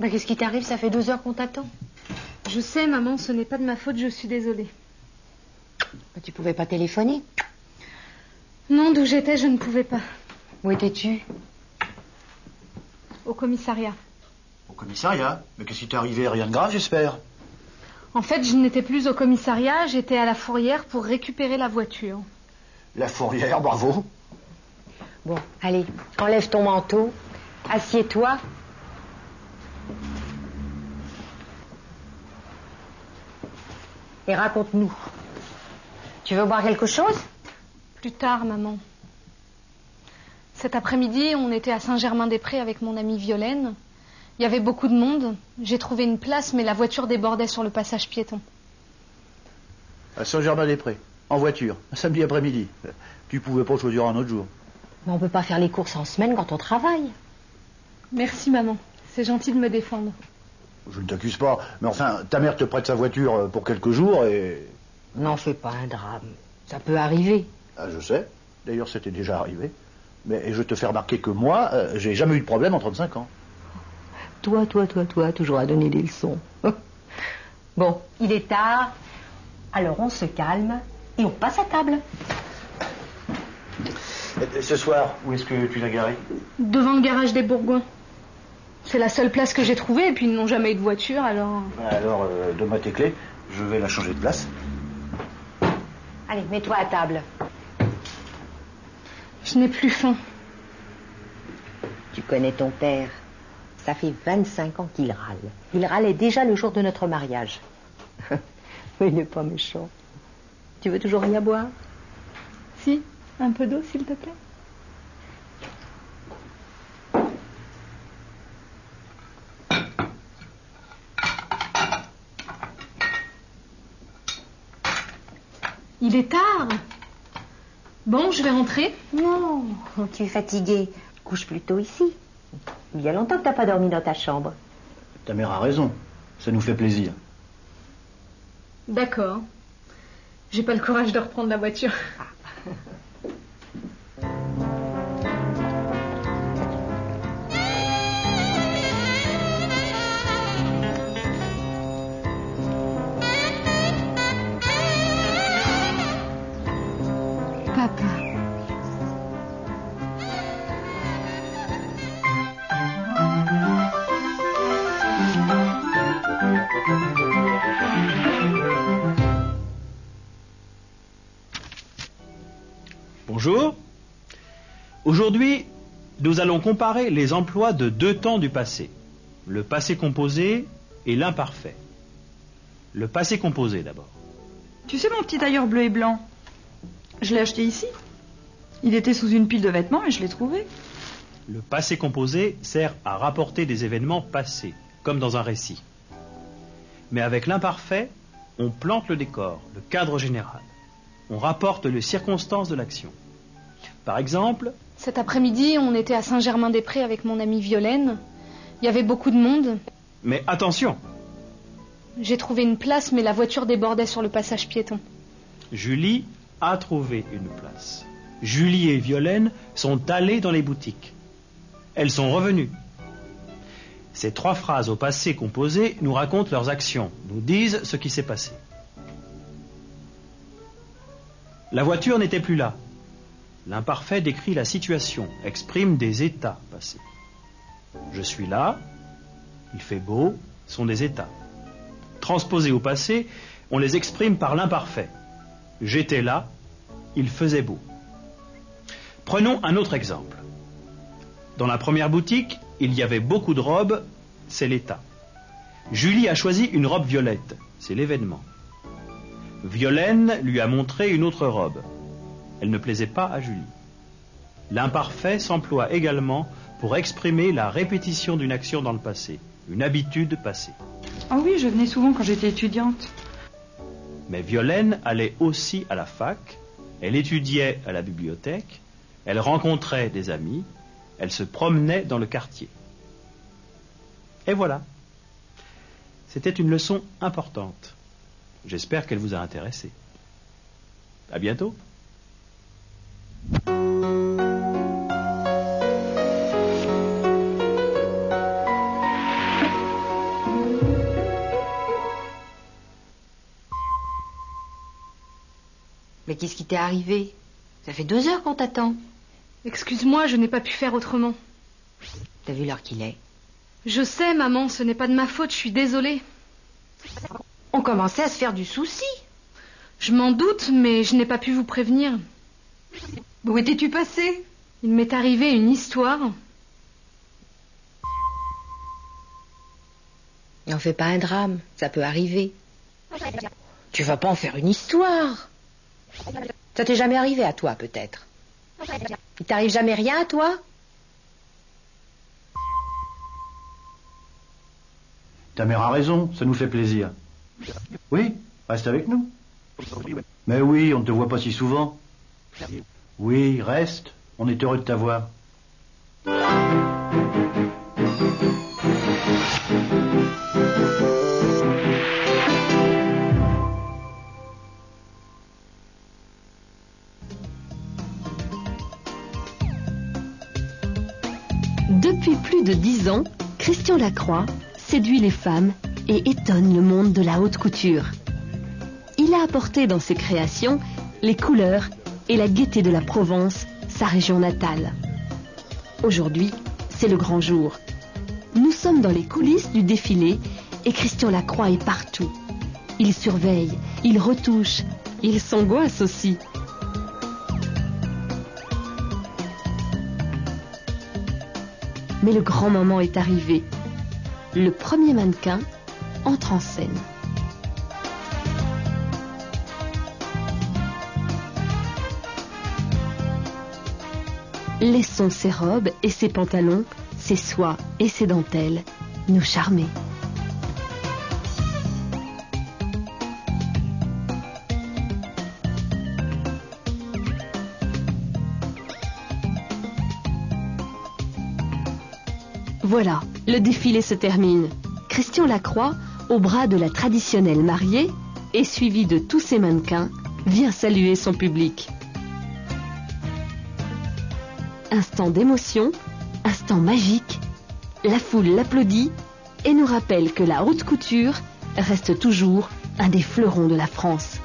Bah, qu'est-ce qui t'arrive? Ça fait 2 heures qu'on t'attend. Je sais, maman, ce n'est pas de ma faute, je suis désolée. Bah, tu pouvais pas téléphoner? Non, d'où j'étais, je ne pouvais pas. Où étais-tu? Au commissariat. Au commissariat? Mais qu'est-ce qui t'est arrivé? Rien de grave, j'espère. En fait, je n'étais plus au commissariat, j'étais à la fourrière pour récupérer la voiture. La fourrière, bravo. Bon, allez, enlève ton manteau, assieds-toi. Et raconte-nous. Tu veux boire quelque chose? Plus tard, maman. Cet après-midi, on était à Saint-Germain-des-Prés avec mon amie Violaine. Il y avait beaucoup de monde. J'ai trouvé une place, mais la voiture débordait sur le passage piéton. À Saint-Germain-des-Prés, en voiture, un samedi après-midi. Tu pouvais pas choisir un autre jour. Mais on peut pas faire les courses en semaine quand on travaille. Merci, maman. C'est gentil de me défendre. Je ne t'accuse pas, mais enfin, ta mère te prête sa voiture pour quelques jours et... N'en fais pas un drame. Ça peut arriver. Ah, je sais. D'ailleurs, c'était déjà arrivé. Mais je te fais remarquer que moi, j'ai jamais eu de problème en 35 ans. Toi, toujours à donner des leçons. Bon, il est tard. Alors on se calme et on passe à table. Et ce soir, où est-ce que tu l'as garé? Devant le garage des Bourgoins. C'est la seule place que j'ai trouvée, et puis ils n'ont jamais eu de voiture, alors... Alors, donne-moi tes clés, je vais la changer de place. Allez, mets-toi à table. Je n'ai plus faim. Tu connais ton père. Ça fait 25 ans qu'il râle. Il râlait déjà le jour de notre mariage. Mais il n'est pas méchant. Tu veux toujours rien boire? Si, un peu d'eau, s'il te plaît. Il est tard. Bon, je vais rentrer. Non, tu es fatiguée. Couche plutôt ici. Il y a longtemps que tu n'as pas dormi dans ta chambre. Ta mère a raison, ça nous fait plaisir. D'accord. J'ai pas le courage de reprendre la voiture. Papa. Bonjour. Aujourd'hui, nous allons comparer les emplois de 2 temps du passé. Le passé composé et l'imparfait. Le passé composé d'abord. Tu sais mon petit tailleur bleu et blanc? Je l'ai acheté ici. Il était sous une pile de vêtements et je l'ai trouvé. Le passé composé sert à rapporter des événements passés, comme dans un récit. Mais avec l'imparfait, on plante le décor, le cadre général. On rapporte les circonstances de l'action. Par exemple... Cet après-midi, on était à Saint-Germain-des-Prés avec mon amie Violaine. Il y avait beaucoup de monde. Mais attention! J'ai trouvé une place, mais la voiture débordait sur le passage piéton. Julie a trouvé une place. Julie et Violaine sont allées dans les boutiques. Elles sont revenues. Ces 3 phrases au passé composé nous racontent leurs actions, nous disent ce qui s'est passé. La voiture n'était plus là. L'imparfait décrit la situation, exprime des états passés. Je suis là, il fait beau, sont des états. Transposés au passé, on les exprime par l'imparfait. J'étais là, il faisait beau. Prenons un autre exemple. Dans la première boutique, il y avait beaucoup de robes, c'est l'état. Julie a choisi une robe violette, c'est l'événement. Violaine lui a montré une autre robe. Elle ne plaisait pas à Julie. L'imparfait s'emploie également pour exprimer la répétition d'une action dans le passé, une habitude passée. Ah oui, je venais souvent quand j'étais étudiante. Mais Violaine allait aussi à la fac, elle étudiait à la bibliothèque, elle rencontrait des amis, elle se promenait dans le quartier. Et voilà. C'était une leçon importante. J'espère qu'elle vous a intéressé. À bientôt. Mais qu'est-ce qui t'est arrivé? Ça fait 2 heures qu'on t'attend. Excuse-moi, je n'ai pas pu faire autrement. T'as vu l'heure qu'il est? Je sais, maman, ce n'est pas de ma faute, je suis désolée. On commençait à se faire du souci. Je m'en doute, mais je n'ai pas pu vous prévenir. Où étais-tu passé? Il m'est arrivé une histoire. N'en fais pas un drame, ça peut arriver. Tu vas pas en faire une histoire. Ça t'est jamais arrivé à toi, peut-être? Il t'arrive jamais rien à toi? Ta mère a raison, ça nous fait plaisir. Oui, reste avec nous. Mais oui, on ne te voit pas si souvent. Oui, reste, on est heureux de t'avoir. Depuis plus de 10 ans, Christian Lacroix séduit les femmes et étonne le monde de la haute couture. Il a apporté dans ses créations les couleurs et la gaieté de la Provence, sa région natale. Aujourd'hui, c'est le grand jour. Nous sommes dans les coulisses du défilé et Christian Lacroix est partout. Il surveille, il retouche, il s'angoisse aussi. Mais le grand moment est arrivé. Le premier mannequin entre en scène. Laissons ses robes et ses pantalons, ses soies et ses dentelles nous charmer. Voilà, le défilé se termine. Christian Lacroix, au bras de la traditionnelle mariée, et suivi de tous ses mannequins, vient saluer son public. Instant d'émotion, instant magique, la foule l'applaudit et nous rappelle que la haute couture reste toujours un des fleurons de la France.